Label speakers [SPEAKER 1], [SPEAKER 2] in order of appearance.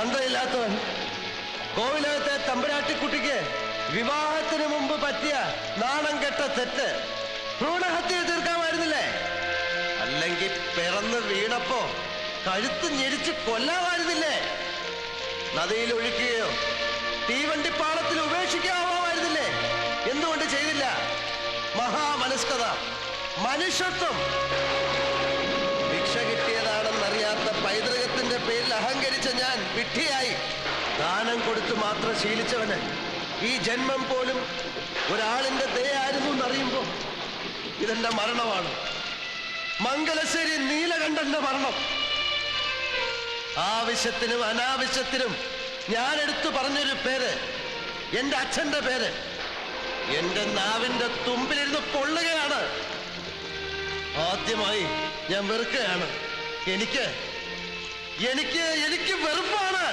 [SPEAKER 1] തന്തയില്ലാത്തവൻ കോവിലകത്തെ തമ്പുരാട്ടിക്കുട്ടിക്ക് വിവാഹത്തിന് മുമ്പ് പറ്റിയ നാണം കെട്ട തെറ്റ് ഭ്രൂണഹത്യ തീർക്കാമായിരുന്നില്ലേ? അല്ലെങ്കിൽ പിറന്ന് വീണപ്പോ കഴുത്ത് ഞെരിച്ച് കൊല്ലാമായിരുന്നില്ലേ? നദിയിൽ ഒഴുക്കുകയോ തീവണ്ടിപ്പാളത്തിൽ ഉപേക്ഷിക്കാമായിരുന്നില്ലേ? എന്തുകൊണ്ട് ചെയ്തില്ല? മഹാമനസ്കത, മനുഷ്യത്വം. ഭിക്ഷ കിട്ടിയതാണെന്നറിയാത്ത പൈതൃകത്തിന്റെ പേരിൽ അഹങ്കരിച്ച ഞാൻ വിഡ്ഢിയായി. ദാനം കൊടുത്തു മാത്രം ശീലിച്ചവന് ഈ ജന്മം പോലും ഒരാളിന്റെ ദയായിരുന്നു എന്നറിയുമ്പോ ഇതെന്റെ മരണമാണ്. മംഗലശ്ശേരി നീലകണ്ഠന്റെ മരണം. ആവശ്യത്തിനും അനാവശ്യത്തിനും ഞാൻ എടുത്തു പറഞ്ഞൊരു പേര്, എന്റെ അച്ഛന്റെ പേര് എന്റെ നാവിന്റെ തുമ്പിലിരുന്ന് പൊള്ളുകയാണ്. ആദ്യമായി ഞാൻ വെറുക്കുകയാണ്. എനിക്ക് വെറുപ്പാണ്.